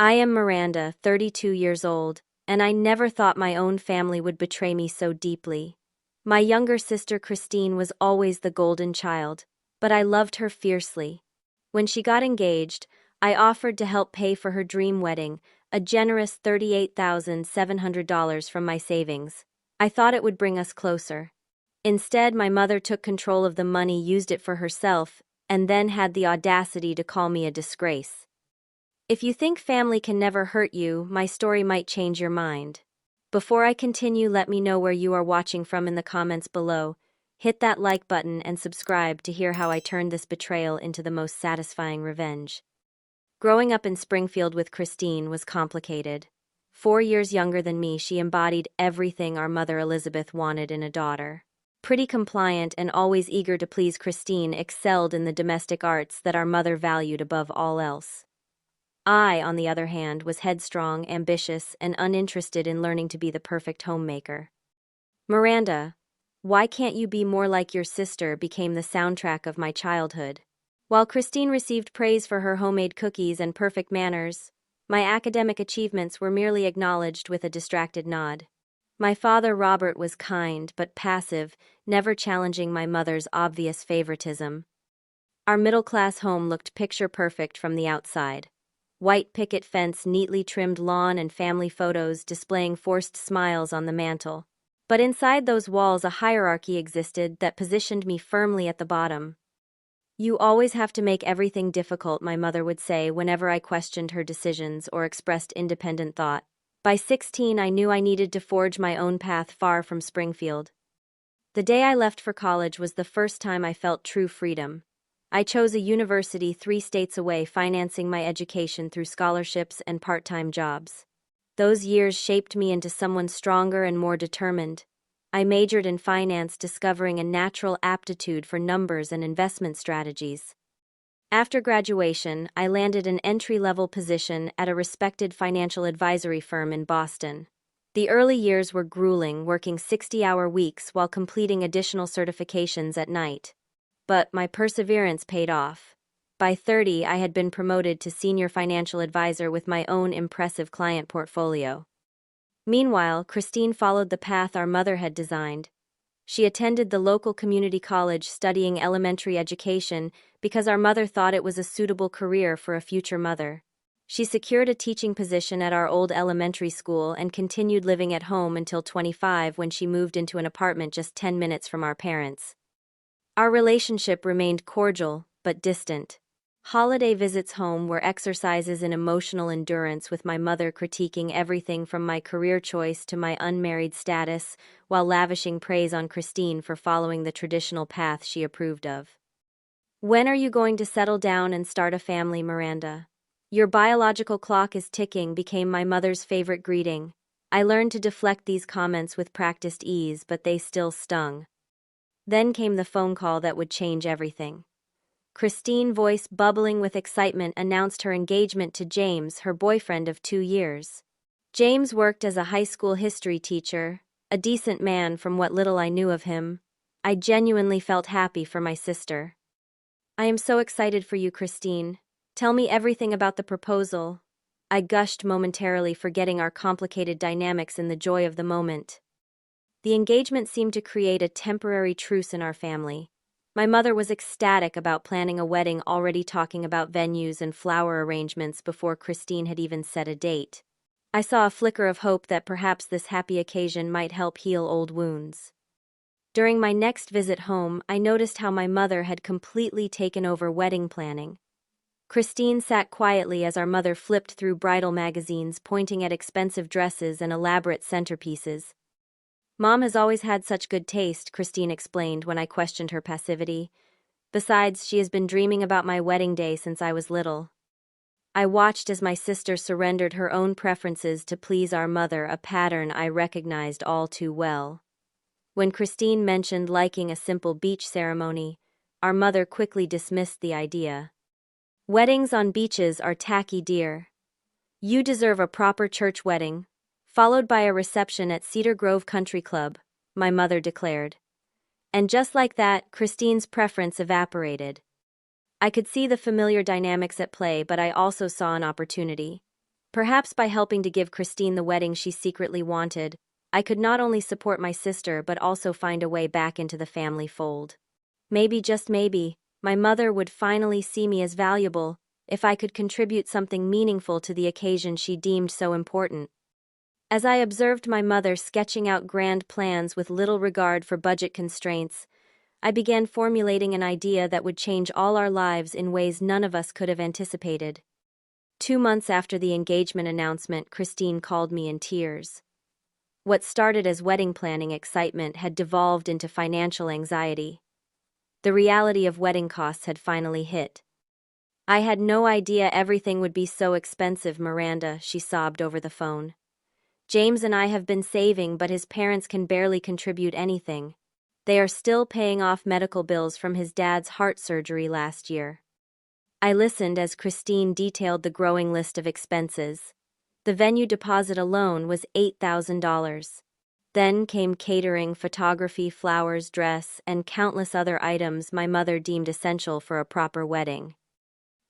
I am Miranda, 32 years old, and I never thought my own family would betray me so deeply. My younger sister Christine was always the golden child, but I loved her fiercely. When she got engaged, I offered to help pay for her dream wedding, a generous $38,700 from my savings. I thought it would bring us closer. Instead, my mother took control of the money, used it for herself, and then had the audacity to call me a disgrace. If you think family can never hurt you, my story might change your mind. Before I continue, let me know where you are watching from in the comments below. Hit that like button and subscribe to hear how I turned this betrayal into the most satisfying revenge. Growing up in Springfield with Christine was complicated. 4 years younger than me, she embodied everything our mother Elizabeth wanted in a daughter. Pretty compliant and always eager to please, Christine excelled in the domestic arts that our mother valued above all else. I, on the other hand, was headstrong, ambitious, and uninterested in learning to be the perfect homemaker. Miranda, why can't you be more like your sister, became the soundtrack of my childhood. While Christine received praise for her homemade cookies and perfect manners, my academic achievements were merely acknowledged with a distracted nod. My father Robert was kind but passive, never challenging my mother's obvious favoritism. Our middle-class home looked picture-perfect from the outside. White picket fence, neatly trimmed lawn, and family photos displaying forced smiles on the mantel. But inside those walls, a hierarchy existed that positioned me firmly at the bottom. "You always have to make everything difficult," my mother would say whenever I questioned her decisions or expressed independent thought. By 16, I knew I needed to forge my own path far from Springfield. The day I left for college was the first time I felt true freedom. I chose a university 3 states away, financing my education through scholarships and part-time jobs. Those years shaped me into someone stronger and more determined. I majored in finance, discovering a natural aptitude for numbers and investment strategies. After graduation, I landed an entry-level position at a respected financial advisory firm in Boston. The early years were grueling, working 60-hour weeks while completing additional certifications at night. But my perseverance paid off. By 30, I had been promoted to senior financial advisor with my own impressive client portfolio. Meanwhile, Christine followed the path our mother had designed. She attended the local community college, studying elementary education because our mother thought it was a suitable career for a future mother. She secured a teaching position at our old elementary school and continued living at home until 25, when she moved into an apartment just 10 minutes from our parents. Our relationship remained cordial, but distant. Holiday visits home were exercises in emotional endurance, with my mother critiquing everything from my career choice to my unmarried status, while lavishing praise on Christine for following the traditional path she approved of. "When are you going to settle down and start a family, Miranda? Your biological clock is ticking," became my mother's favorite greeting. I learned to deflect these comments with practiced ease, but they still stung. Then came the phone call that would change everything. Christine, voice bubbling with excitement, announced her engagement to James, her boyfriend of 2 years. James worked as a high school history teacher, a decent man from what little I knew of him. I genuinely felt happy for my sister. "I am so excited for you, Christine. Tell me everything about the proposal," I gushed, momentarily forgetting our complicated dynamics in the joy of the moment. The engagement seemed to create a temporary truce in our family. My mother was ecstatic about planning a wedding, already talking about venues and flower arrangements before Christine had even set a date. I saw a flicker of hope that perhaps this happy occasion might help heal old wounds. During my next visit home, I noticed how my mother had completely taken over wedding planning. Christine sat quietly as our mother flipped through bridal magazines, pointing at expensive dresses and elaborate centerpieces. "Mom has always had such good taste," Christine explained when I questioned her passivity. "Besides, she has been dreaming about my wedding day since I was little." I watched as my sister surrendered her own preferences to please our mother, a pattern I recognized all too well. When Christine mentioned liking a simple beach ceremony, our mother quickly dismissed the idea. "Weddings on beaches are tacky, dear. You deserve a proper church wedding, followed by a reception at Cedar Grove Country Club," my mother declared. And just like that, Christine's preference evaporated. I could see the familiar dynamics at play, but I also saw an opportunity. Perhaps by helping to give Christine the wedding she secretly wanted, I could not only support my sister but also find a way back into the family fold. Maybe, just maybe, my mother would finally see me as valuable if I could contribute something meaningful to the occasion she deemed so important. As I observed my mother sketching out grand plans with little regard for budget constraints, I began formulating an idea that would change all our lives in ways none of us could have anticipated. 2 months after the engagement announcement, Christine called me in tears. What started as wedding planning excitement had devolved into financial anxiety. The reality of wedding costs had finally hit. "I had no idea everything would be so expensive, Miranda," she sobbed over the phone. "James and I have been saving, but his parents can barely contribute anything. They are still paying off medical bills from his dad's heart surgery last year." I listened as Christine detailed the growing list of expenses. The venue deposit alone was $8,000. Then came catering, photography, flowers, dress, and countless other items my mother deemed essential for a proper wedding.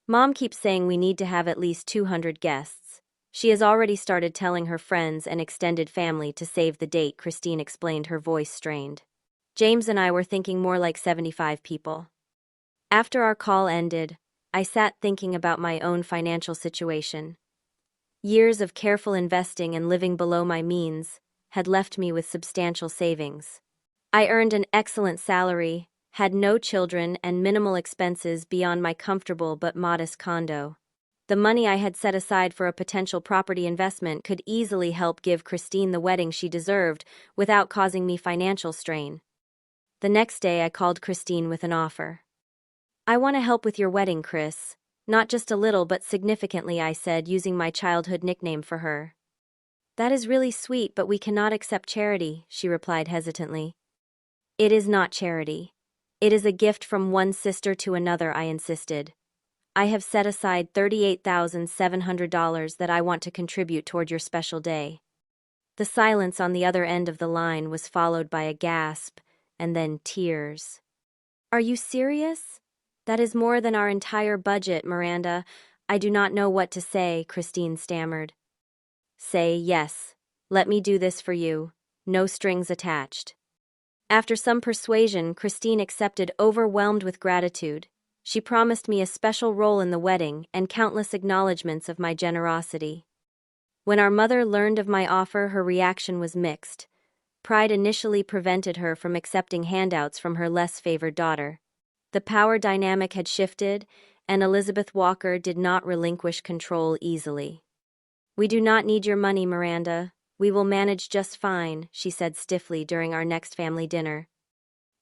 "Mom keeps saying we need to have at least 200 guests. She has already started telling her friends and extended family to save the date," Christine explained, her voice strained. "James and I were thinking more like 75 people." After our call ended, I sat thinking about my own financial situation. Years of careful investing and living below my means had left me with substantial savings. I earned an excellent salary, had no children, and minimal expenses beyond my comfortable but modest condo. The money I had set aside for a potential property investment could easily help give Christine the wedding she deserved without causing me financial strain. The next day, I called Christine with an offer. "I want to help with your wedding, Chris. Not just a little but significantly," I said, using my childhood nickname for her. "That is really sweet, but we cannot accept charity," she replied hesitantly. "It is not charity. It is a gift from one sister to another," I insisted. "I have set aside $38,700 that I want to contribute toward your special day." The silence on the other end of the line was followed by a gasp, and then tears. "Are you serious? That is more than our entire budget, Miranda." "I do not know what to say," Christine stammered. "Say yes. Let me do this for you. No strings attached." After some persuasion, Christine accepted, overwhelmed with gratitude. She promised me a special role in the wedding and countless acknowledgments of my generosity. When our mother learned of my offer, her reaction was mixed. Pride initially prevented her from accepting handouts from her less favored daughter. The power dynamic had shifted, and Elizabeth Walker did not relinquish control easily. "We do not need your money, Miranda. We will manage just fine," she said stiffly during our next family dinner.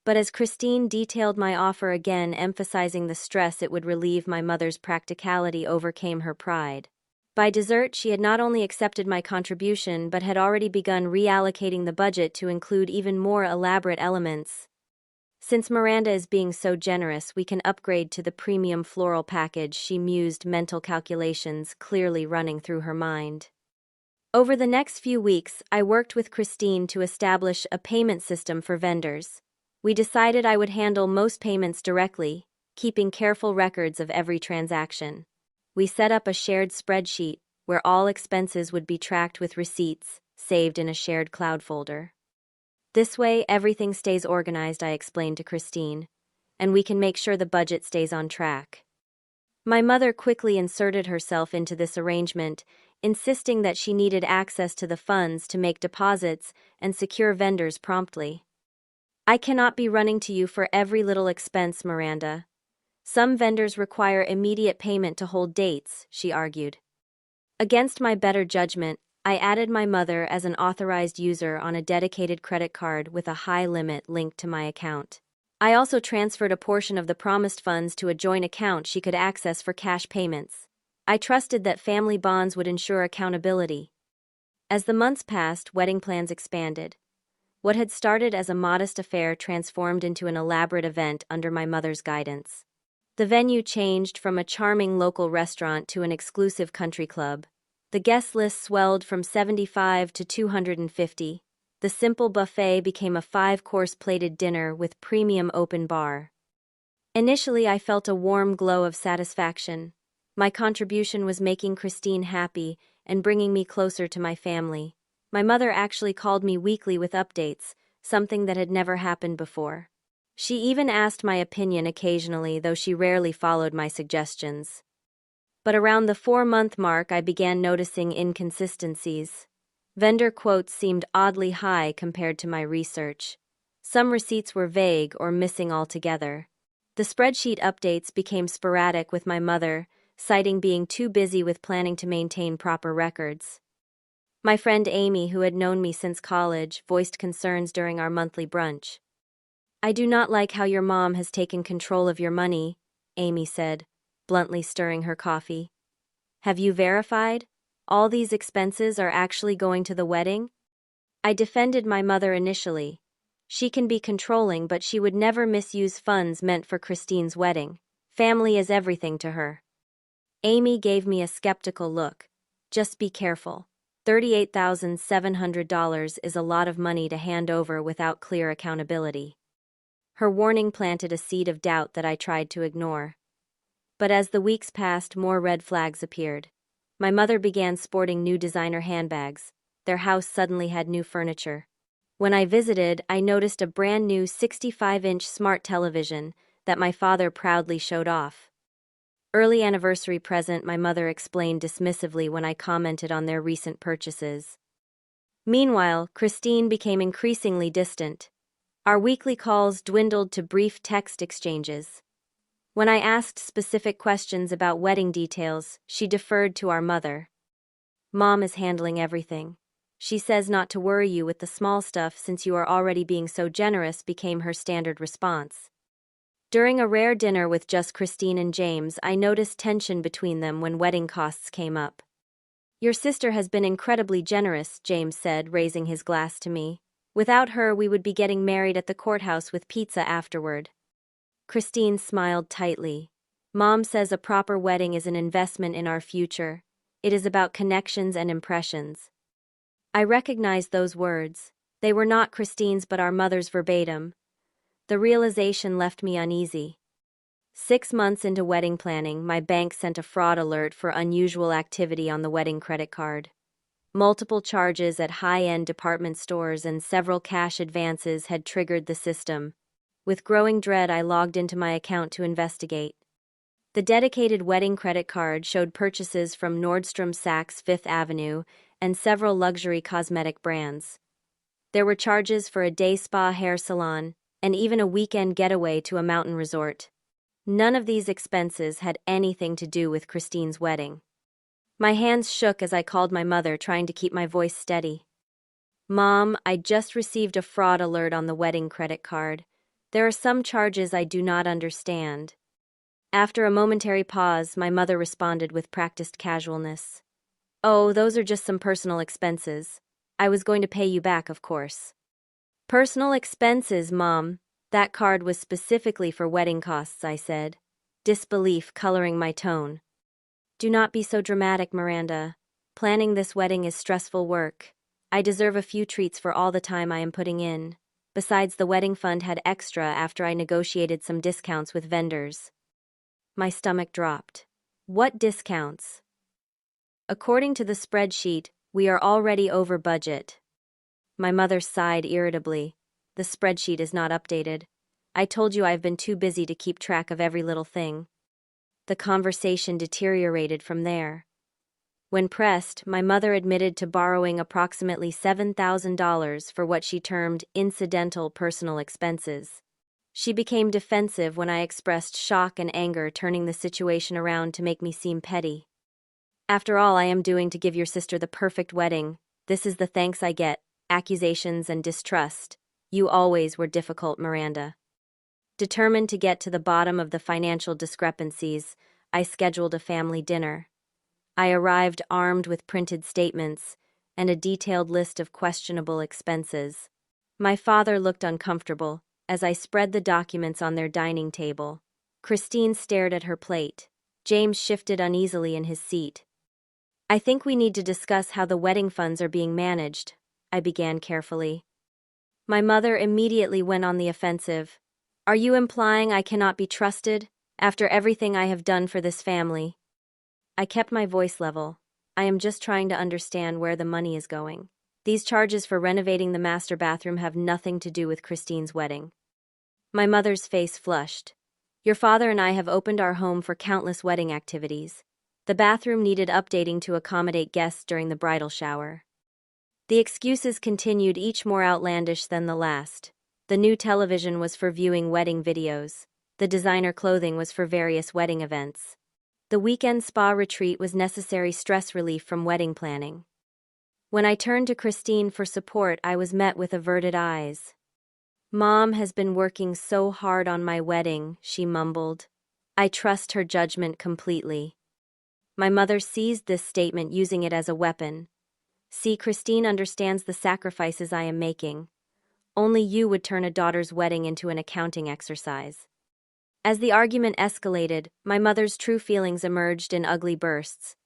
But as Christine detailed my offer again, emphasizing the stress it would relieve, my mother's practicality overcame her pride. By dessert, she had not only accepted my contribution but had already begun reallocating the budget to include even more elaborate elements. "Since Miranda is being so generous, we can upgrade to the premium floral package," she mused, mental calculations clearly running through her mind. Over the next few weeks, I worked with Christine to establish a payment system for vendors. We decided I would handle most payments directly, keeping careful records of every transaction. We set up a shared spreadsheet where all expenses would be tracked with receipts saved in a shared cloud folder. "This way, everything stays organized," I explained to Christine, "and we can make sure the budget stays on track." My mother quickly inserted herself into this arrangement, insisting that she needed access to the funds to make deposits and secure vendors promptly. "I cannot be running to you for every little expense, Miranda. Some vendors require immediate payment to hold dates," she argued. Against my better judgment, I added my mother as an authorized user on a dedicated credit card with a high limit linked to my account. I also transferred a portion of the promised funds to a joint account she could access for cash payments. I trusted that family bonds would ensure accountability. As the months passed, wedding plans expanded. What had started as a modest affair transformed into an elaborate event under my mother's guidance. The venue changed from a charming local restaurant to an exclusive country club. The guest list swelled from 75 to 250. The simple buffet became a 5-course plated dinner with premium open bar. Initially, I felt a warm glow of satisfaction. My contribution was making Christine happy, and bringing me closer to my family. My mother actually called me weekly with updates, something that had never happened before. She even asked my opinion occasionally, though she rarely followed my suggestions. But around the 4-month mark, I began noticing inconsistencies. Vendor quotes seemed oddly high compared to my research. Some receipts were vague or missing altogether. The spreadsheet updates became sporadic, with my mother citing being too busy with planning to maintain proper records. My friend Amy, who had known me since college, voiced concerns during our monthly brunch. "I do not like how your mom has taken control of your money," Amy said, bluntly stirring her coffee. "Have you verified? All these expenses are actually going to the wedding?" I defended my mother initially. She can be controlling, but she would never misuse funds meant for Christine's wedding. Family is everything to her. Amy gave me a skeptical look. "Just be careful. $38,700 is a lot of money to hand over without clear accountability." Her warning planted a seed of doubt that I tried to ignore. But as the weeks passed, more red flags appeared. My mother began sporting new designer handbags. Their house suddenly had new furniture. When I visited, I noticed a brand new 65-inch smart television that my father proudly showed off. "Early anniversary present," my mother explained dismissively when I commented on their recent purchases. Meanwhile, Christine became increasingly distant. Our weekly calls dwindled to brief text exchanges. When I asked specific questions about wedding details, she deferred to our mother. "Mom is handling everything. She says not to worry you with the small stuff since you are already being so generous," became her standard response. During a rare dinner with just Christine and James, I noticed tension between them when wedding costs came up. "Your sister has been incredibly generous," James said, raising his glass to me. "Without her, we would be getting married at the courthouse with pizza afterward." Christine smiled tightly. "Mom says a proper wedding is an investment in our future. It is about connections and impressions." I recognized those words. They were not Christine's but our mother's verbatim. The realization left me uneasy. 6 months into wedding planning, my bank sent a fraud alert for unusual activity on the wedding credit card. Multiple charges at high-end department stores and several cash advances had triggered the system. With growing dread, I logged into my account to investigate. The dedicated wedding credit card showed purchases from Nordstrom Saks Fifth Avenue and several luxury cosmetic brands. There were charges for a day spa hair salon and even a weekend getaway to a mountain resort. None of these expenses had anything to do with Christine's wedding. My hands shook as I called my mother, trying to keep my voice steady. "Mom, I just received a fraud alert on the wedding credit card. There are some charges I do not understand." After a momentary pause, my mother responded with practiced casualness. "Oh, those are just some personal expenses. I was going to pay you back, of course." "Personal expenses, Mom? That card was specifically for wedding costs," I said, disbelief coloring my tone. "Do not be so dramatic, Miranda. Planning this wedding is stressful work. I deserve a few treats for all the time I am putting in. Besides, the wedding fund had extra after I negotiated some discounts with vendors." My stomach dropped. "What discounts?" "According to the spreadsheet, we are already over budget." My mother sighed irritably. "The spreadsheet is not updated. I told you I've been too busy to keep track of every little thing." The conversation deteriorated from there. When pressed, my mother admitted to borrowing approximately $7,000 for what she termed incidental personal expenses. She became defensive when I expressed shock and anger, turning the situation around to make me seem petty. "After all I am doing to give your sister the perfect wedding, this is the thanks I get: accusations and distrust. You always were difficult, Miranda." Determined to get to the bottom of the financial discrepancies, I scheduled a family dinner. I arrived armed with printed statements and a detailed list of questionable expenses. My father looked uncomfortable as I spread the documents on their dining table. Christine stared at her plate. James shifted uneasily in his seat. "I think we need to discuss how the wedding funds are being managed," I began carefully. My mother immediately went on the offensive. "Are you implying I cannot be trusted, after everything I have done for this family?" I kept my voice level. I am just trying to understand where the money is going. These charges for renovating the master bathroom have nothing to do with Christine's wedding. My mother's face flushed. Your father and I have opened our home for countless wedding activities. The bathroom needed updating to accommodate guests during the bridal shower. The excuses continued, each more outlandish than the last. The new television was for viewing wedding videos. The designer clothing was for various wedding events. The weekend spa retreat was necessary stress relief from wedding planning. When I turned to Christine for support, I was met with averted eyes. Mom has been working so hard on my wedding, she mumbled. I trust her judgment completely. My mother seized this statement, using it as a weapon. See, Christine understands the sacrifices I am making. Only you would turn a daughter's wedding into an accounting exercise. As the argument escalated, my mother's true feelings emerged in ugly bursts.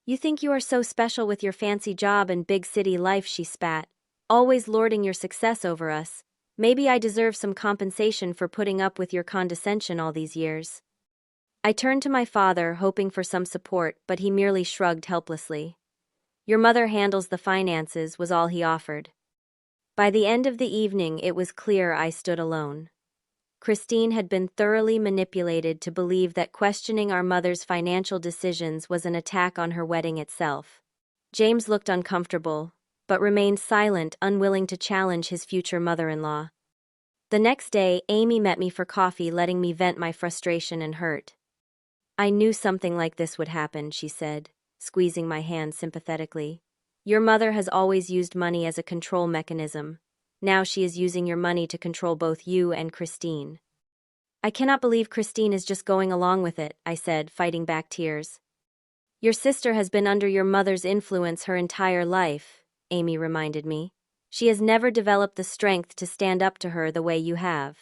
You think you are so special with your fancy job and big city life, she spat, always lording your success over us. Maybe I deserve some compensation for putting up with your condescension all these years. I turned to my father, hoping for some support, but he merely shrugged helplessly. Your mother handles the finances, was all he offered. By the end of the evening, it was clear I stood alone. Christine had been thoroughly manipulated to believe that questioning our mother's financial decisions was an attack on her wedding itself. James looked uncomfortable, but remained silent, unwilling to challenge his future mother-in-law. The next day, Amy met me for coffee, letting me vent my frustration and hurt. I knew something like this would happen, she said, squeezing my hand sympathetically. Your mother has always used money as a control mechanism. Now she is using your money to control both you and Christine. I cannot believe Christine is just going along with it, I said, fighting back tears. Your sister has been under your mother's influence her entire life, Amy reminded me. She has never developed the strength to stand up to her the way you have.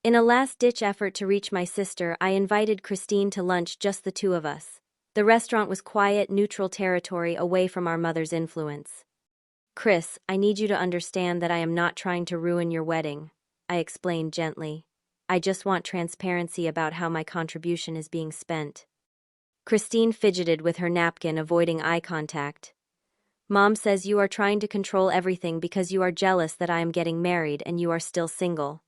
In a last-ditch effort to reach my sister, I invited Christine to lunch, just the two of us. The restaurant was quiet, neutral territory away from our mother's influence. Chris, I need you to understand that I am not trying to ruin your wedding, I explained gently. I just want transparency about how my contribution is being spent. Christine fidgeted with her napkin, avoiding eye contact. Mom says you are trying to control everything because you are jealous that I am getting married and you are still single.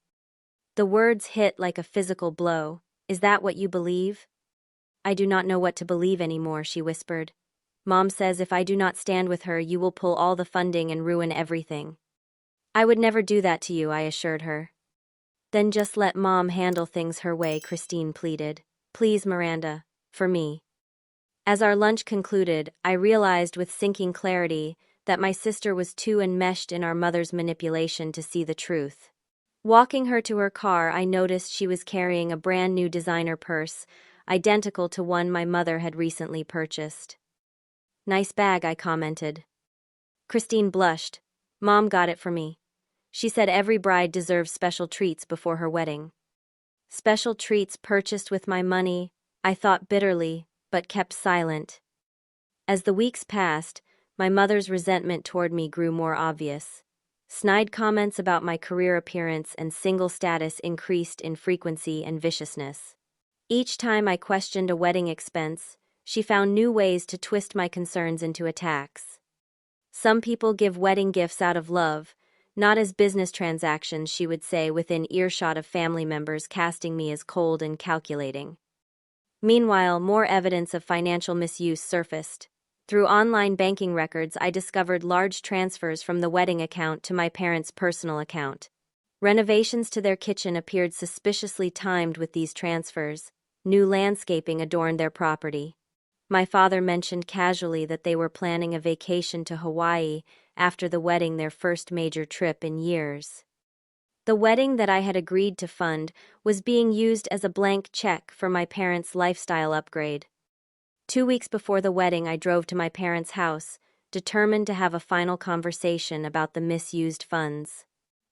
The words hit like a physical blow. Is that what you believe? I do not know what to believe anymore, she whispered. Mom says if I do not stand with her, you will pull all the funding and ruin everything. I would never do that to you, I assured her. Then just let Mom handle things her way, Christine pleaded. Please, Miranda, for me. As our lunch concluded, I realized with sinking clarity that my sister was too enmeshed in our mother's manipulation to see the truth. Walking her to her car, I noticed she was carrying a brand new designer purse, identical to one my mother had recently purchased. Nice bag, I commented. Christine blushed. Mom got it for me. She said every bride deserves special treats before her wedding. Special treats purchased with my money, I thought bitterly, but kept silent. As the weeks passed, my mother's resentment toward me grew more obvious. Snide comments about my career appearance and single status increased in frequency and viciousness. Each time I questioned a wedding expense, she found new ways to twist my concerns into attacks. Some people give wedding gifts out of love, not as business transactions, she would say, within earshot of family members, casting me as cold and calculating. Meanwhile, more evidence of financial misuse surfaced. Through online banking records, I discovered large transfers from the wedding account to my parents' personal account. Renovations to their kitchen appeared suspiciously timed with these transfers. New landscaping adorned their property. My father mentioned casually that they were planning a vacation to Hawaii after the wedding, their first major trip in years. The wedding that I had agreed to fund was being used as a blank check for my parents' lifestyle upgrade. 2 weeks before the wedding, I drove to my parents' house, determined to have a final conversation about the misused funds.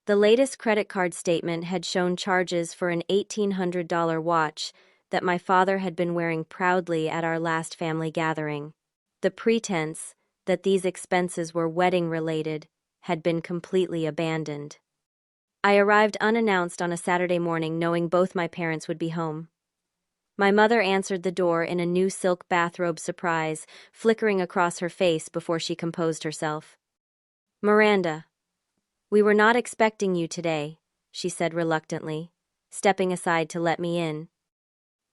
The latest credit card statement had shown charges for an $1,800 watch that my father had been wearing proudly at our last family gathering. The pretense that these expenses were wedding-related had been completely abandoned. I arrived unannounced on a Saturday morning, knowing both my parents would be home. My mother answered the door in a new silk bathrobe, surprise flickering across her face before she composed herself. "Miranda, we were not expecting you today," she said reluctantly, stepping aside to let me in.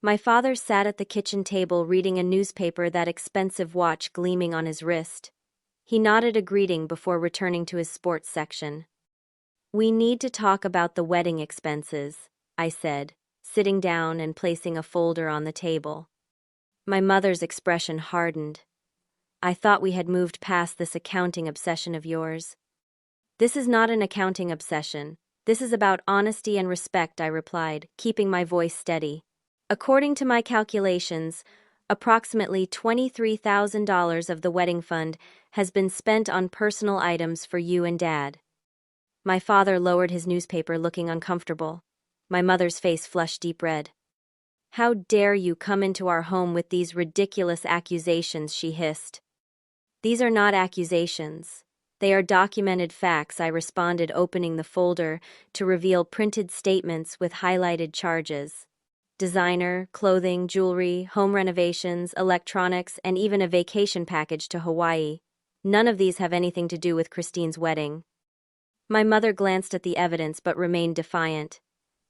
My father sat at the kitchen table reading a newspaper, that expensive watch gleaming on his wrist. He nodded a greeting before returning to his sports section. "We need to talk about the wedding expenses," I said, sitting down and placing a folder on the table. My mother's expression hardened. "I thought we had moved past this accounting obsession of yours." "This is not an accounting obsession. This is about honesty and respect," I replied, keeping my voice steady. "According to my calculations, approximately $23,000 of the wedding fund has been spent on personal items for you and Dad." My father lowered his newspaper, looking uncomfortable. My mother's face flushed deep red. "How dare you come into our home with these ridiculous accusations," she hissed. "These are not accusations. They are documented facts," I responded, opening the folder to reveal printed statements with highlighted charges. Designer, clothing, jewelry, home renovations, electronics, and even a vacation package to Hawaii. None of these have anything to do with Christine's wedding. My mother glanced at the evidence but remained defiant.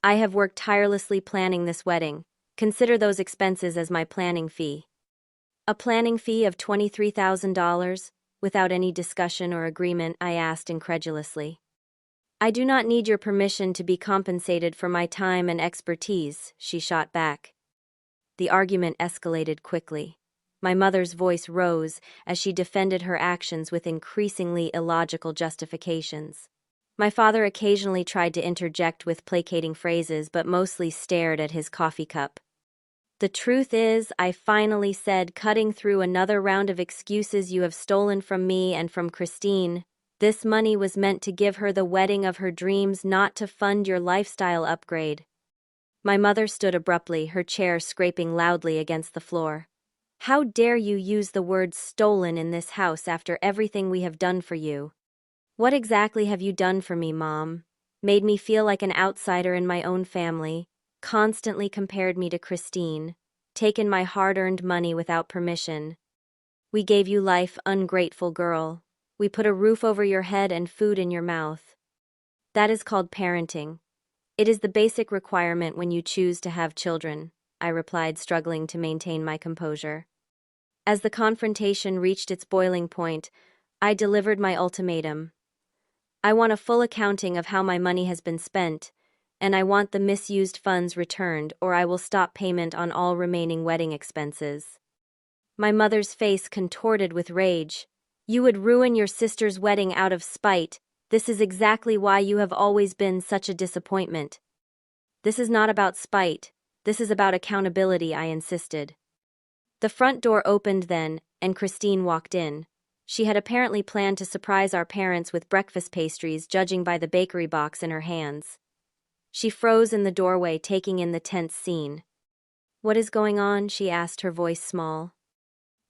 "I have worked tirelessly planning this wedding. Consider those expenses as my planning fee." "A planning fee of $23,000? Without any discussion or agreement?" I asked incredulously. "I do not need your permission to be compensated for my time and expertise," she shot back. The argument escalated quickly. My mother's voice rose as she defended her actions with increasingly illogical justifications. My father occasionally tried to interject with placating phrases, but mostly stared at his coffee cup. "The truth is," I finally said, cutting through another round of excuses you have stolen from me and from Christine, "this money was meant to give her the wedding of her dreams, not to fund your lifestyle upgrade." My mother stood abruptly, her chair scraping loudly against the floor. "How dare you use the word stolen in this house after everything we have done for you?" "What exactly have you done for me, Mom? Made me feel like an outsider in my own family, constantly compared me to Christine, taken my hard-earned money without permission. We gave you life, ungrateful girl. We put a roof over your head and food in your mouth. That is called parenting. It is the basic requirement when you choose to have children," I replied, struggling to maintain my composure. As the confrontation reached its boiling point, I delivered my ultimatum. "I want a full accounting of how my money has been spent, and I want the misused funds returned, or I will stop payment on all remaining wedding expenses." My mother's face contorted with rage. "You would ruin your sister's wedding out of spite. This is exactly why you have always been such a disappointment." "This is not about spite. This is about accountability," I insisted. The front door opened then, and Christine walked in. She had apparently planned to surprise our parents with breakfast pastries, judging by the bakery box in her hands. She froze in the doorway, taking in the tense scene. "What is going on?" she asked, her voice small.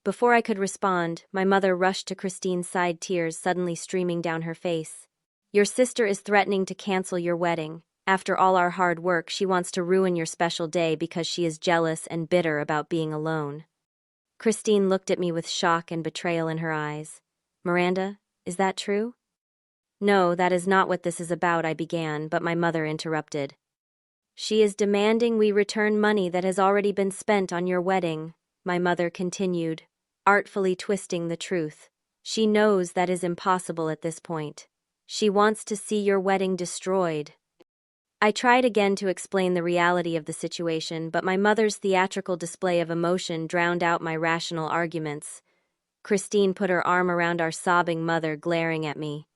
Before I could respond, my mother rushed to Christine's side, tears suddenly streaming down her face. "Your sister is threatening to cancel your wedding. After all our hard work, she wants to ruin your special day because she is jealous and bitter about being alone." Christine looked at me with shock and betrayal in her eyes. "Miranda, is that true?" "No, that is not what this is about," I began, but my mother interrupted. "She is demanding we return money that has already been spent on your wedding," my mother continued, artfully twisting the truth. "She knows that is impossible at this point. She wants to see your wedding destroyed." I tried again to explain the reality of the situation, but my mother's theatrical display of emotion drowned out my rational arguments. Christine put her arm around our sobbing mother, glaring at me.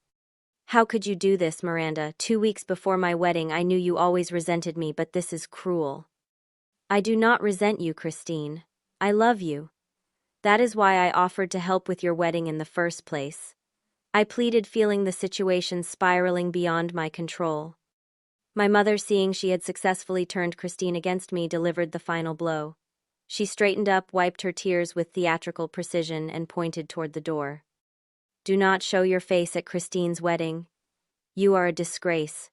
"How could you do this, Miranda? 2 weeks before my wedding, I knew you always resented me, but this is cruel." "I do not resent you, Christine. I love you. That is why I offered to help with your wedding in the first place," I pleaded, feeling the situation spiraling beyond my control. My mother, seeing she had successfully turned Christine against me, delivered the final blow. She straightened up, wiped her tears with theatrical precision, and pointed toward the door. "Do not show your face at Christine's wedding. You are a disgrace,"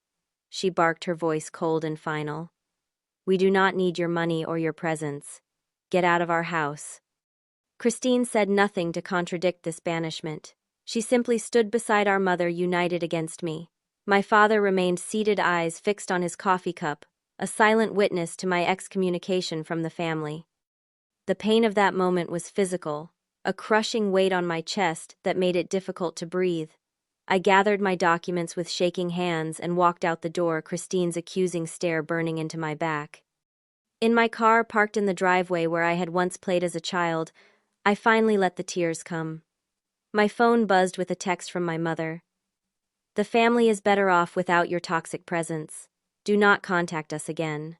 she barked, her voice cold and final. We do not need your money or your presence. Get out of our house. Christine said nothing to contradict this banishment. She simply stood beside our mother, united against me. My father remained seated, eyes fixed on his coffee cup, a silent witness to my excommunication from the family. The pain of that moment was physical, a crushing weight on my chest that made it difficult to breathe. I gathered my documents with shaking hands and walked out the door, Christine's accusing stare burning into my back. In my car, parked in the driveway where I had once played as a child, I finally let the tears come. My phone buzzed with a text from my mother. The family is better off without your toxic presence. Do not contact us again.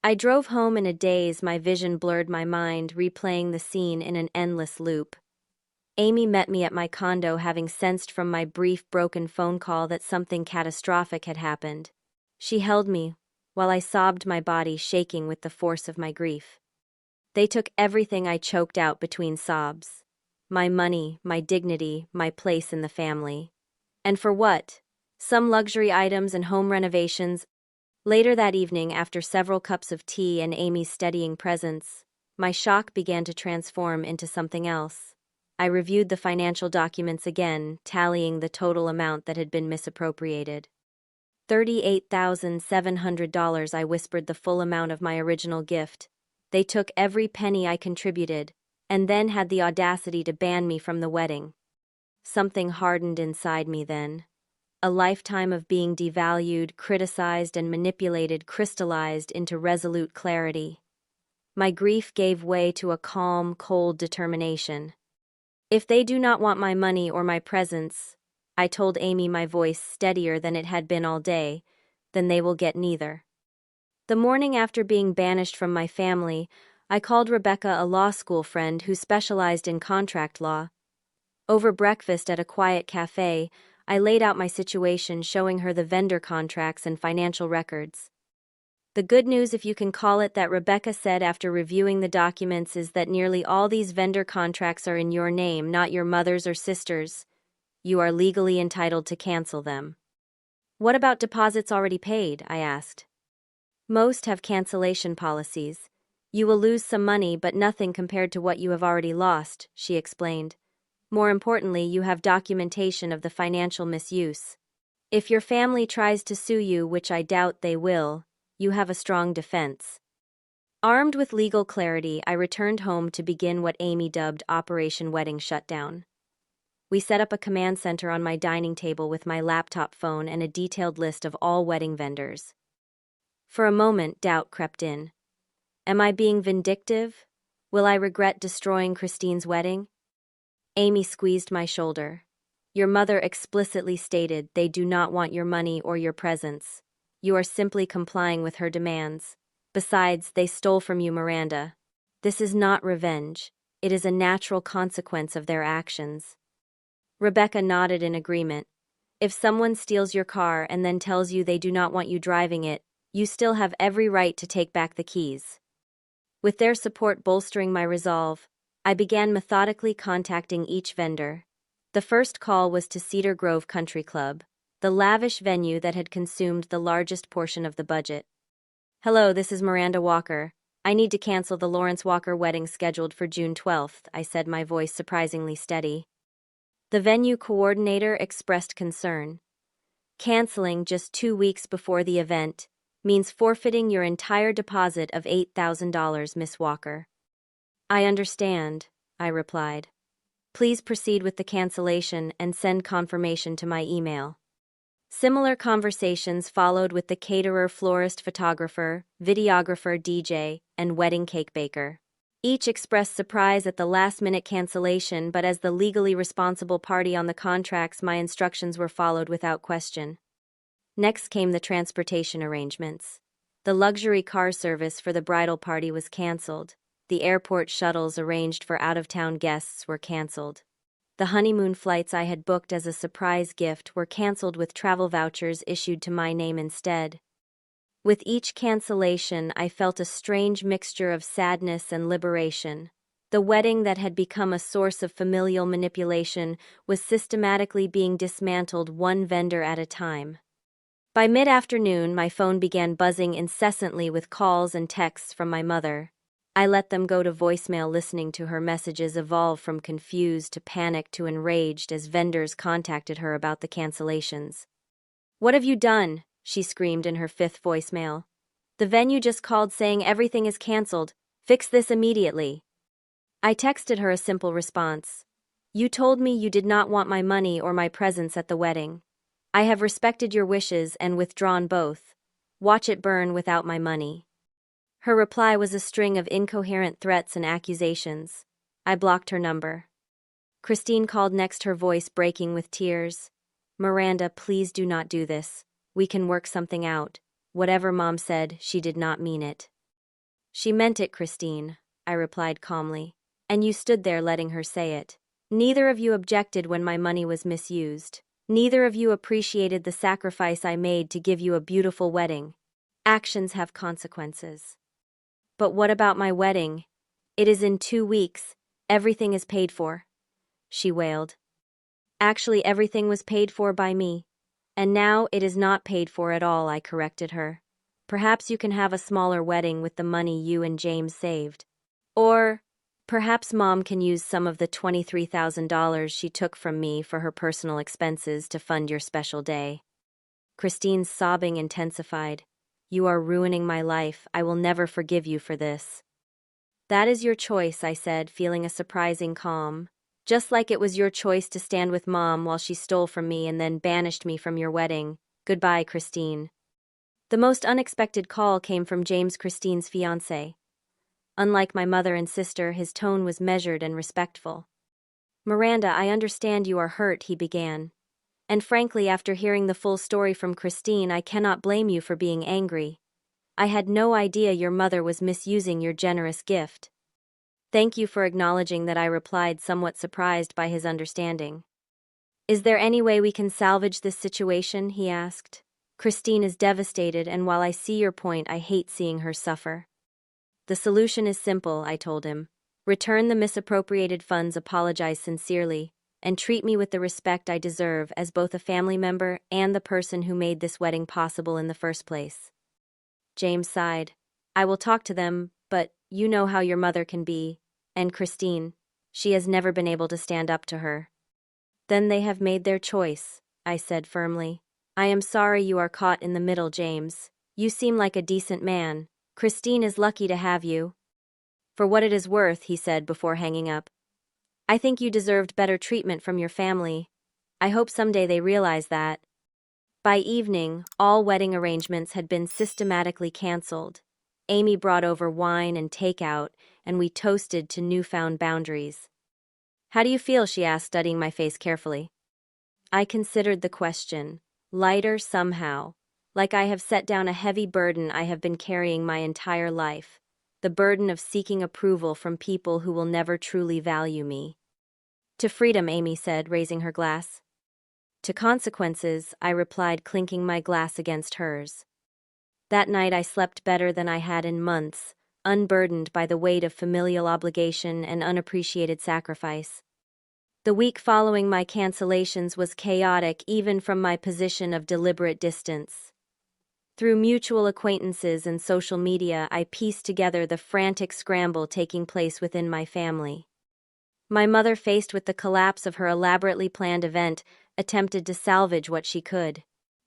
I drove home in a daze, my vision blurred, my mind replaying the scene in an endless loop. Amy met me at my condo, having sensed from my brief broken phone call that something catastrophic had happened. She held me, while I sobbed, my body shaking with the force of my grief. They took everything, I choked out between sobs. My money, my dignity, my place in the family. And for what? Some luxury items and home renovations. Later that evening, after several cups of tea and Amy's steadying presence, my shock began to transform into something else. I reviewed the financial documents again, tallying the total amount that had been misappropriated. $38,700, I whispered, the full amount of my original gift. They took every penny I contributed, and then had the audacity to ban me from the wedding. Something hardened inside me then. A lifetime of being devalued, criticized, and manipulated crystallized into resolute clarity. My grief gave way to a calm, cold determination. If they do not want my money or my presence, I told Amy, my voice steadier than it had been all day, then they will get neither. The morning after being banished from my family, I called Rebecca, a law school friend who specialized in contract law. Over breakfast at a quiet cafe, I laid out my situation, showing her the vendor contracts and financial records. The good news, if you can call it that, Rebecca said after reviewing the documents, is that nearly all these vendor contracts are in your name, not your mother's or sister's. You are legally entitled to cancel them. What about deposits already paid? I asked. Most have cancellation policies. You will lose some money, but nothing compared to what you have already lost, she explained. More importantly, you have documentation of the financial misuse. If your family tries to sue you, which I doubt they will, you have a strong defense. Armed with legal clarity, I returned home to begin what Amy dubbed Operation Wedding Shutdown. We set up a command center on my dining table with my laptop phone and a detailed list of all wedding vendors. For a moment, doubt crept in. Am I being vindictive? Will I regret destroying Christine's wedding? Amy squeezed my shoulder. Your mother explicitly stated they do not want your money or your presence. You are simply complying with her demands. Besides, they stole from you, Miranda. This is not revenge. It is a natural consequence of their actions. Rebecca nodded in agreement. If someone steals your car and then tells you they do not want you driving it, you still have every right to take back the keys. With their support bolstering my resolve, I began methodically contacting each vendor. The first call was to Cedar Grove Country Club, the lavish venue that had consumed the largest portion of the budget. Hello, this is Miranda Walker. I need to cancel the Lawrence Walker wedding scheduled for June 12th, I said, my voice surprisingly steady. The venue coordinator expressed concern. Canceling just 2 weeks before the event means forfeiting your entire deposit of $8,000, Miss Walker. I understand, I replied. Please proceed with the cancellation and send confirmation to my email. Similar conversations followed with the caterer, florist, photographer, videographer, DJ, and wedding cake baker. Each expressed surprise at the last-minute cancellation, but as the legally responsible party on the contracts, my instructions were followed without question. Next came the transportation arrangements. The luxury car service for the bridal party was canceled. The airport shuttles arranged for out-of-town guests were canceled. The honeymoon flights I had booked as a surprise gift were canceled with travel vouchers issued to my name instead. With each cancellation, I felt a strange mixture of sadness and liberation. The wedding that had become a source of familial manipulation was systematically being dismantled, one vendor at a time. By mid-afternoon, my phone began buzzing incessantly with calls and texts from my mother. I let them go to voicemail, listening to her messages evolve from confused to panicked to enraged as vendors contacted her about the cancellations. "What have you done?" she screamed in her fifth voicemail. "The venue just called saying everything is canceled. Fix this immediately." I texted her a simple response. "You told me you did not want my money or my presence at the wedding. I have respected your wishes and withdrawn both. Watch it burn without my money." Her reply was a string of incoherent threats and accusations. I blocked her number. Christine called next, her voice breaking with tears. "Miranda, please do not do this. We can work something out. Whatever Mom said, she did not mean it." "She meant it, Christine," I replied calmly. "And you stood there letting her say it. Neither of you objected when my money was misused. Neither of you appreciated the sacrifice I made to give you a beautiful wedding. Actions have consequences." "But what about my wedding? It is in 2 weeks. Everything is paid for," she wailed. "Actually, everything was paid for by me. And now it is not paid for at all," I corrected her. "Perhaps you can have a smaller wedding with the money you and James saved. Or perhaps Mom can use some of the $23,000 she took from me for her personal expenses to fund your special day." Christine's sobbing intensified. "You are ruining my life. I will never forgive you for this." "That is your choice," I said, feeling a surprising calm. "Just like it was your choice to stand with Mom while she stole from me and then banished me from your wedding. Goodbye, Christine." The most unexpected call came from James, Christine's fiancé. Unlike my mother and sister, his tone was measured and respectful. "Miranda, I understand you are hurt," he began. "And frankly, after hearing the full story from Christine, I cannot blame you for being angry. I had no idea your mother was misusing your generous gift." "Thank you for acknowledging that," I replied, somewhat surprised by his understanding. "Is there any way we can salvage this situation?" he asked. "Christine is devastated, and while I see your point, I hate seeing her suffer." "The solution is simple," I told him. "Return the misappropriated funds, apologize sincerely, and treat me with the respect I deserve as both a family member and the person who made this wedding possible in the first place." James sighed. "I will talk to them, but you know how your mother can be. And Christine, she has never been able to stand up to her." "Then they have made their choice," I said firmly. "I am sorry you are caught in the middle, James. You seem like a decent man. Christine is lucky to have you." "For what it is worth," he said before hanging up, "I think you deserved better treatment from your family. I hope someday they realize that." By evening, all wedding arrangements had been systematically canceled. Amy brought over wine and takeout, and we toasted to newfound boundaries. "How do you feel?" she asked, studying my face carefully. I considered the question. Lighter somehow. Like I have set down a heavy burden I have been carrying my entire life. The burden of seeking approval from people who will never truly value me. "To freedom," Amy said, raising her glass. "To consequences," I replied, clinking my glass against hers. That night I slept better than I had in months, unburdened by the weight of familial obligation and unappreciated sacrifice. The week following my cancellations was chaotic, even from my position of deliberate distance. Through mutual acquaintances and social media, I pieced together the frantic scramble taking place within my family. My mother, faced with the collapse of her elaborately planned event, attempted to salvage what she could.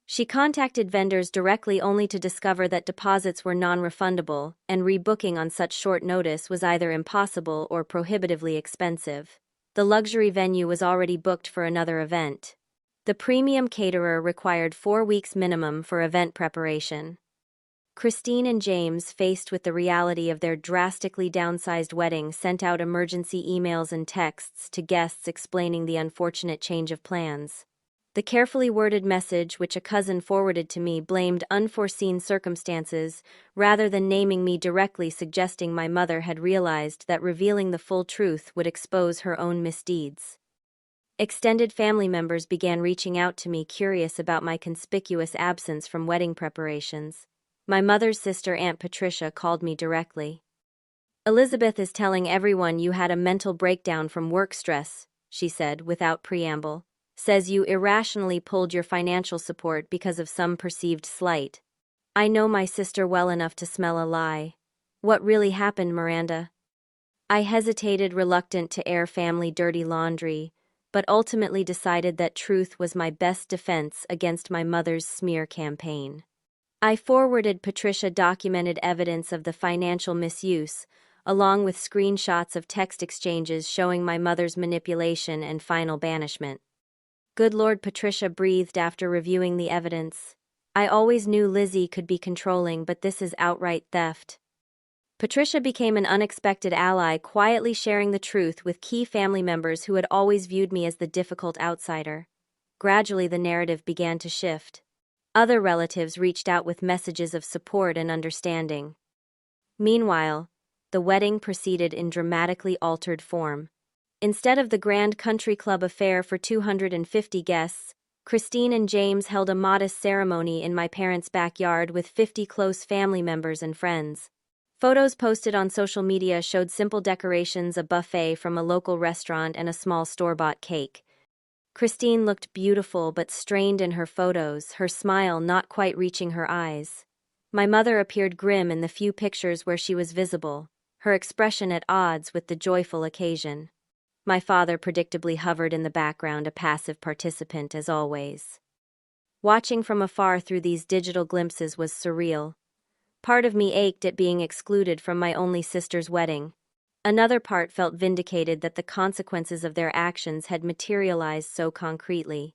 She contacted vendors directly, only to discover that deposits were non-refundable, and rebooking on such short notice was either impossible or prohibitively expensive. The luxury venue was already booked for another event. The premium caterer required 4 weeks minimum for event preparation. Christine and James, faced with the reality of their drastically downsized wedding, sent out emergency emails and texts to guests explaining the unfortunate change of plans. The carefully worded message, which a cousin forwarded to me, blamed unforeseen circumstances rather than naming me directly, suggesting my mother had realized that revealing the full truth would expose her own misdeeds. Extended family members began reaching out to me, curious about my conspicuous absence from wedding preparations. My mother's sister, Aunt Patricia, called me directly. "Elizabeth is telling everyone you had a mental breakdown from work stress," she said without preamble. Says you irrationally pulled your financial support because of some perceived slight. I know my sister well enough to smell a lie. What really happened, Miranda? I hesitated, reluctant to air family dirty laundry, but ultimately decided that truth was my best defense against my mother's smear campaign. I forwarded Patricia documented evidence of the financial misuse, along with screenshots of text exchanges showing my mother's manipulation and final banishment. Good Lord, Patricia breathed after reviewing the evidence. I always knew Lizzie could be controlling, but this is outright theft. Patricia became an unexpected ally, quietly sharing the truth with key family members who had always viewed me as the difficult outsider. Gradually, the narrative began to shift. Other relatives reached out with messages of support and understanding. Meanwhile, the wedding proceeded in dramatically altered form. Instead of the grand country club affair for 250 guests, Christine and James held a modest ceremony in my parents' backyard with 50 close family members and friends. Photos posted on social media showed simple decorations, a buffet from a local restaurant, and a small store-bought cake. Christine looked beautiful but strained in her photos, her smile not quite reaching her eyes. My mother appeared grim in the few pictures where she was visible, her expression at odds with the joyful occasion. My father predictably hovered in the background, a passive participant as always. Watching from afar through these digital glimpses was surreal. Part of me ached at being excluded from my only sister's wedding. Another part felt vindicated that the consequences of their actions had materialized so concretely.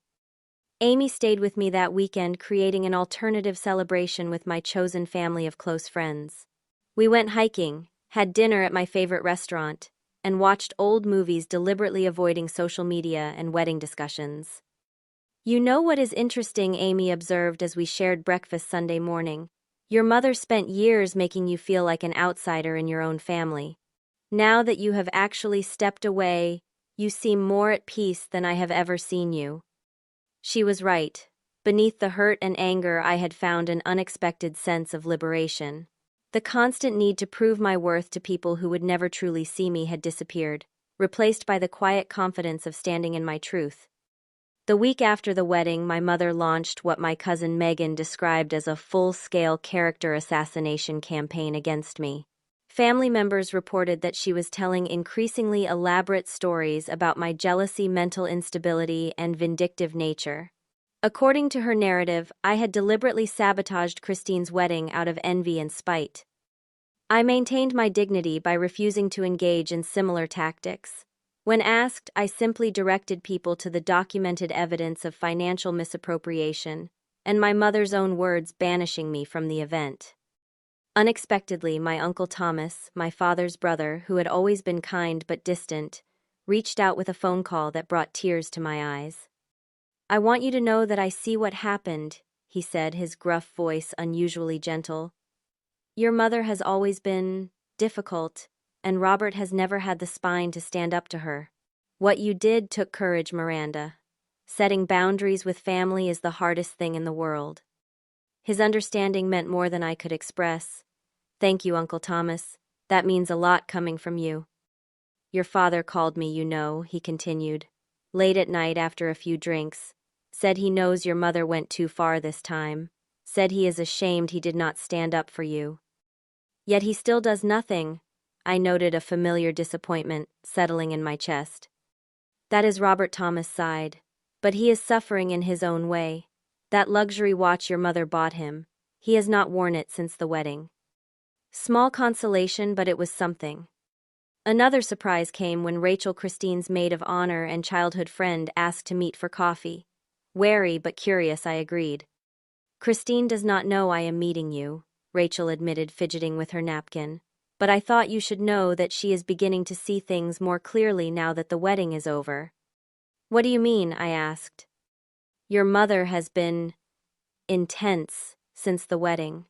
Amy stayed with me that weekend, creating an alternative celebration with my chosen family of close friends. We went hiking, had dinner at my favorite restaurant, and watched old movies, deliberately avoiding social media and wedding discussions. You know what is interesting, Amy observed as we shared breakfast Sunday morning. Your mother spent years making you feel like an outsider in your own family. Now that you have actually stepped away, you seem more at peace than I have ever seen you. She was right. Beneath the hurt and anger, I had found an unexpected sense of liberation. The constant need to prove my worth to people who would never truly see me had disappeared, replaced by the quiet confidence of standing in my truth. The week after the wedding, my mother launched what my cousin Megan described as a full-scale character assassination campaign against me. Family members reported that she was telling increasingly elaborate stories about my jealousy, mental instability, and vindictive nature. According to her narrative, I had deliberately sabotaged Christine's wedding out of envy and spite. I maintained my dignity by refusing to engage in similar tactics. When asked, I simply directed people to the documented evidence of financial misappropriation, and my mother's own words banishing me from the event. Unexpectedly, my Uncle Thomas, my father's brother, who had always been kind but distant, reached out with a phone call that brought tears to my eyes. "I want you to know that I see what happened," he said, his gruff voice unusually gentle. "Your mother has always been difficult, and Robert has never had the spine to stand up to her. What you did took courage, Miranda. Setting boundaries with family is the hardest thing in the world." His understanding meant more than I could express. "Thank you, Uncle Thomas. That means a lot coming from you." "Your father called me, you know," he continued, late at night after a few drinks. "Said he knows your mother went too far this time. Said he is ashamed he did not stand up for you." "Yet he still does nothing," I noted, a familiar disappointment settling in my chest. "That is," Robert Thomas sighed. "But he is suffering in his own way. That luxury watch your mother bought him, he has not worn it since the wedding." Small consolation, but it was something. Another surprise came when Rachel, Christine's maid of honor and childhood friend, asked to meet for coffee. Wary but curious, I agreed. "Christine does not know I am meeting you," Rachel admitted, fidgeting with her napkin. "But I thought you should know that she is beginning to see things more clearly now that the wedding is over." "What do you mean?" I asked. "Your mother has been intense since the wedding,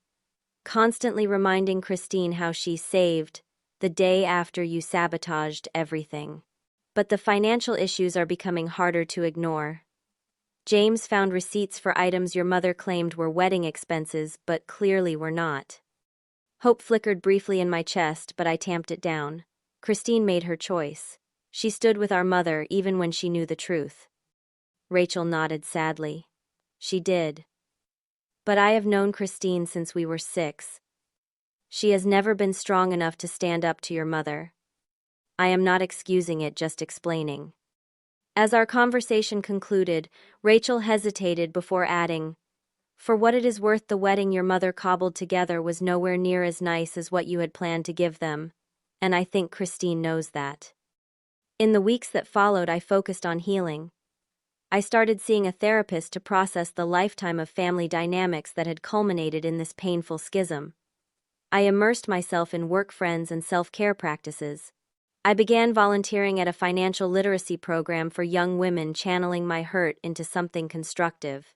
constantly reminding Christine how she saved the day after you sabotaged everything. But the financial issues are becoming harder to ignore. James found receipts for items your mother claimed were wedding expenses but clearly were not." Hope flickered briefly in my chest, but I tamped it down. Christine made her choice. She stood with our mother even when she knew the truth. Rachel nodded sadly. She did. But I have known Christine since we were 6. She has never been strong enough to stand up to your mother. I am not excusing it, just explaining. As our conversation concluded, Rachel hesitated before adding, "For what it is worth, the wedding your mother cobbled together was nowhere near as nice as what you had planned to give them, and I think Christine knows that." In the weeks that followed, I focused on healing. I started seeing a therapist to process the lifetime of family dynamics that had culminated in this painful schism. I immersed myself in work friends and self-care practices. I began volunteering at a financial literacy program for young women, channeling my hurt into something constructive.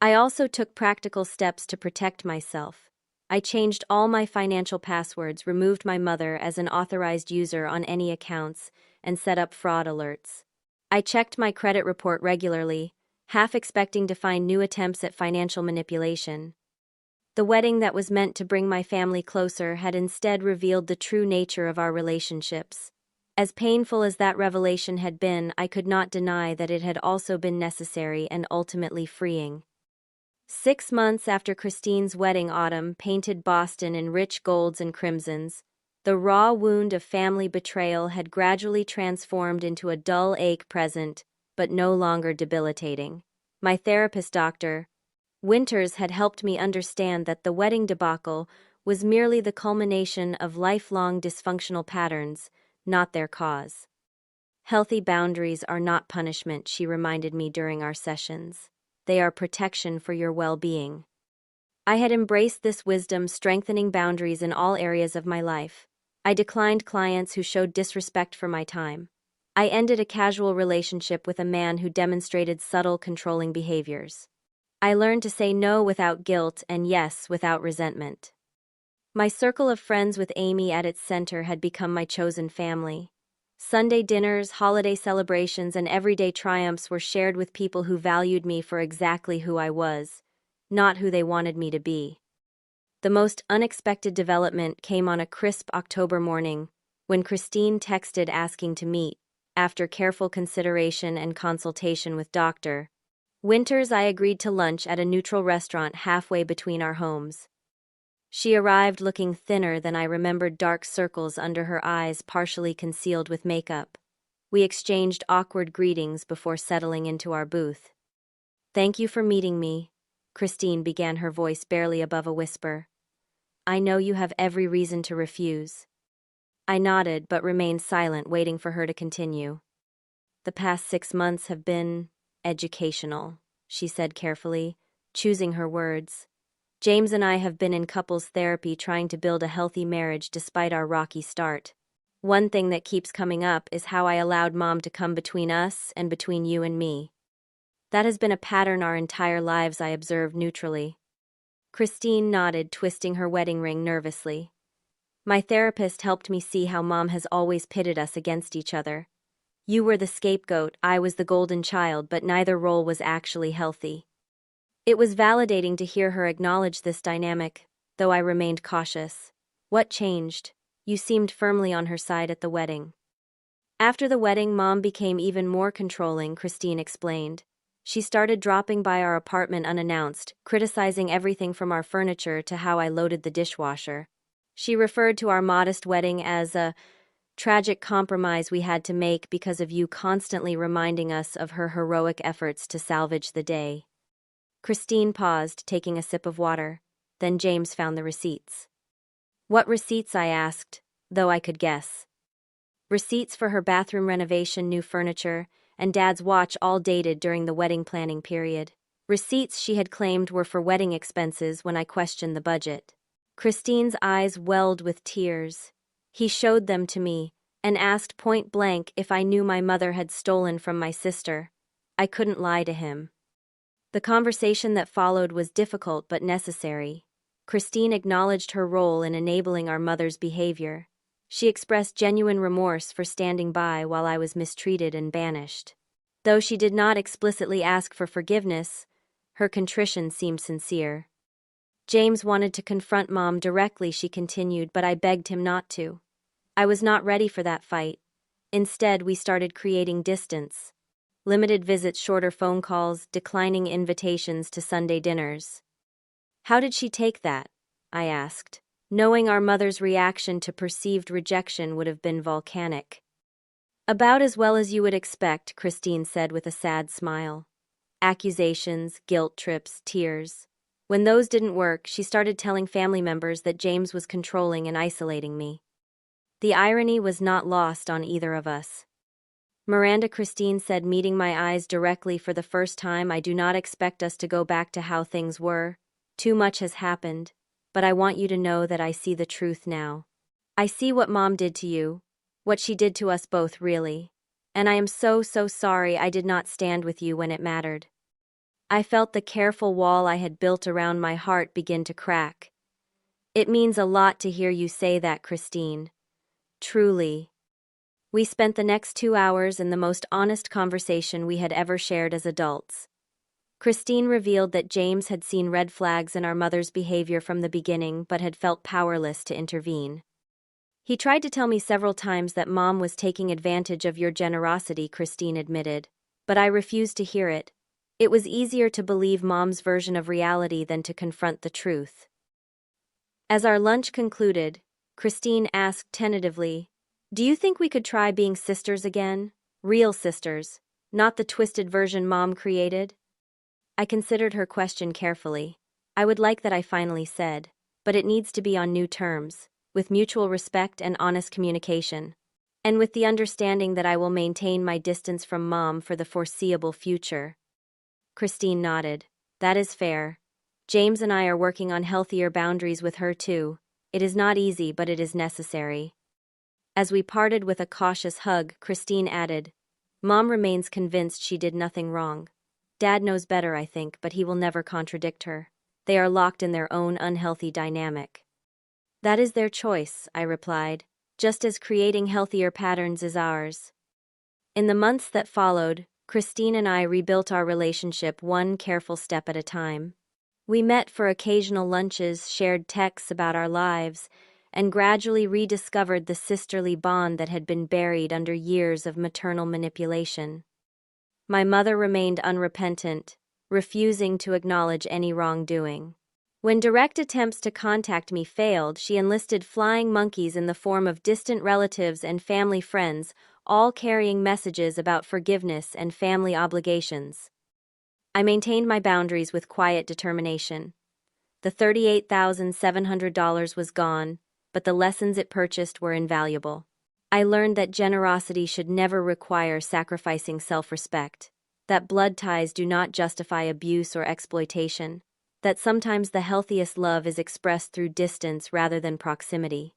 I also took practical steps to protect myself. I changed all my financial passwords, removed my mother as an authorized user on any accounts, and set up fraud alerts. I checked my credit report regularly, half expecting to find new attempts at financial manipulation. The wedding that was meant to bring my family closer had instead revealed the true nature of our relationships. As painful as that revelation had been, I could not deny that it had also been necessary and ultimately freeing. 6 months after Christine's wedding, autumn painted Boston in rich golds and crimsons. The raw wound of family betrayal had gradually transformed into a dull ache, present, but no longer debilitating. My therapist, Dr. Winters, had helped me understand that the wedding debacle was merely the culmination of lifelong dysfunctional patterns, not their cause. Healthy boundaries are not punishment, she reminded me during our sessions. They are protection for your well-being. I had embraced this wisdom, strengthening boundaries in all areas of my life. I declined clients who showed disrespect for my time. I ended a casual relationship with a man who demonstrated subtle, controlling behaviors. I learned to say no without guilt and yes without resentment. My circle of friends, with Amy at its center, had become my chosen family. Sunday dinners, holiday celebrations, and everyday triumphs were shared with people who valued me for exactly who I was, not who they wanted me to be. The most unexpected development came on a crisp October morning, when Christine texted asking to meet. After careful consideration and consultation with Dr. Winters, I agreed to lunch at a neutral restaurant halfway between our homes. She arrived looking thinner than I remembered, dark circles under her eyes partially concealed with makeup. We exchanged awkward greetings before settling into our booth. "Thank you for meeting me," Christine began, her voice barely above a whisper. "I know you have every reason to refuse." I nodded but remained silent, waiting for her to continue. "The past 6 months have been educational," she said carefully, choosing her words. "James and I have been in couples therapy trying to build a healthy marriage despite our rocky start. One thing that keeps coming up is how I allowed Mom to come between us and between you and me. That has been a pattern our entire lives," I observed neutrally. Christine nodded, twisting her wedding ring nervously. "My therapist helped me see how Mom has always pitted us against each other. You were the scapegoat, I was the golden child, but neither role was actually healthy." It was validating to hear her acknowledge this dynamic, though I remained cautious. "What changed? You seemed firmly on her side at the wedding." "After the wedding, Mom became even more controlling," Christine explained. "She started dropping by our apartment unannounced, criticizing everything from our furniture to how I loaded the dishwasher. She referred to our modest wedding as a tragic compromise we had to make because of you constantly reminding us of her heroic efforts to salvage the day." Christine paused, taking a sip of water. Then James found the receipts. "What receipts?" I asked, though I could guess. "Receipts for her bathroom renovation, new furniture, and Dad's watch, all dated during the wedding planning period. Receipts she had claimed were for wedding expenses when I questioned the budget." Christine's eyes welled with tears. "He showed them to me and asked point blank if I knew my mother had stolen from my sister. I couldn't lie to him." The conversation that followed was difficult but necessary. Christine acknowledged her role in enabling our mother's behavior. She expressed genuine remorse for standing by while I was mistreated and banished. Though she did not explicitly ask for forgiveness, her contrition seemed sincere. "James wanted to confront Mom directly," she continued, "but I begged him not to. I was not ready for that fight. Instead, we started creating distance." limited visits, shorter phone calls, declining invitations to Sunday dinners. How did she take that? I asked, knowing our mother's reaction to perceived rejection would have been volcanic. About as well as you would expect, Christine said with a sad smile. Accusations, guilt trips, tears. When those didn't work, she started telling family members that James was controlling and isolating me. The irony was not lost on either of us. Miranda, Christine said, meeting my eyes directly for the first time, I do not expect us to go back to how things were. Too much has happened, but I want you to know that I see the truth now. I see what Mom did to you, what she did to us both, really. And I am so sorry I did not stand with you when it mattered. I felt the careful wall I had built around my heart begin to crack. It means a lot to hear you say that, Christine. Truly. We spent the next 2 hours in the most honest conversation we had ever shared as adults. Christine revealed that James had seen red flags in our mother's behavior from the beginning but had felt powerless to intervene. He tried to tell me several times that Mom was taking advantage of your generosity, Christine admitted, but I refused to hear it. It was easier to believe Mom's version of reality than to confront the truth. As our lunch concluded, Christine asked tentatively, "Do you think we could try being sisters again? Real sisters, not the twisted version Mom created?" I considered her question carefully. I would like that, I finally said, but it needs to be on new terms, with mutual respect and honest communication, and with the understanding that I will maintain my distance from Mom for the foreseeable future. Christine nodded. That is fair. James and I are working on healthier boundaries with her too. It is not easy, but it is necessary. As we parted with a cautious hug, Christine added, Mom remains convinced she did nothing wrong. Dad knows better, I think, but he will never contradict her. They are locked in their own unhealthy dynamic. That is their choice, I replied, just as creating healthier patterns is ours. In the months that followed, Christine and I rebuilt our relationship one careful step at a time. We met for occasional lunches, shared texts about our lives, and gradually rediscovered the sisterly bond that had been buried under years of maternal manipulation. My mother remained unrepentant, refusing to acknowledge any wrongdoing. When direct attempts to contact me failed, she enlisted flying monkeys in the form of distant relatives and family friends, all carrying messages about forgiveness and family obligations. I maintained my boundaries with quiet determination. The $38,700 was gone, but the lessons it purchased were invaluable. I learned that generosity should never require sacrificing self-respect, that blood ties do not justify abuse or exploitation, that sometimes the healthiest love is expressed through distance rather than proximity.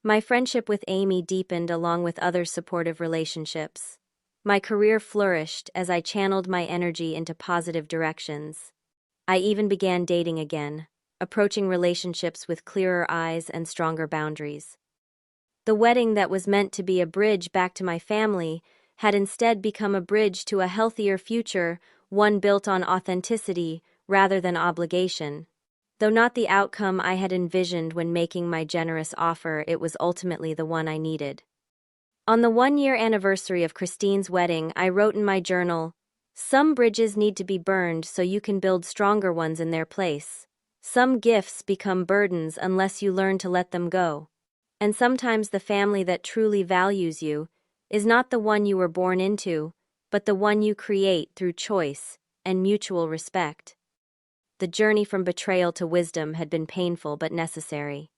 My friendship with Amy deepened along with other supportive relationships. My career flourished as I channeled my energy into positive directions. I even began dating again, approaching relationships with clearer eyes and stronger boundaries. The wedding that was meant to be a bridge back to my family had instead become a bridge to a healthier future, one built on authenticity rather than obligation. Though not the outcome I had envisioned when making my generous offer, it was ultimately the one I needed. On the 1-year anniversary of Christine's wedding, I wrote in my journal, "Some bridges need to be burned so you can build stronger ones in their place. Some gifts become burdens unless you learn to let them go. And sometimes the family that truly values you is not the one you were born into, but the one you create through choice and mutual respect." The journey from betrayal to wisdom had been painful but necessary.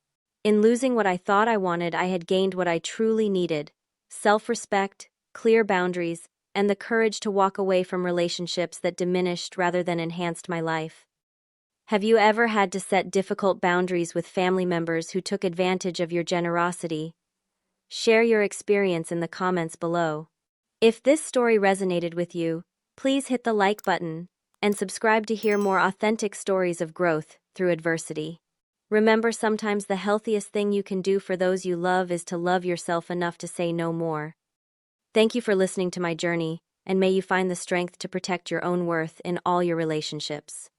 In losing what I thought I wanted, I had gained what I truly needed: self-respect, clear boundaries, and the courage to walk away from relationships that diminished rather than enhanced my life. Have you ever had to set difficult boundaries with family members who took advantage of your generosity? Share your experience in the comments below. If this story resonated with you, please hit the like button and subscribe to hear more authentic stories of growth through adversity. Remember, sometimes the healthiest thing you can do for those you love is to love yourself enough to say no more. Thank you for listening to my journey, and may you find the strength to protect your own worth in all your relationships.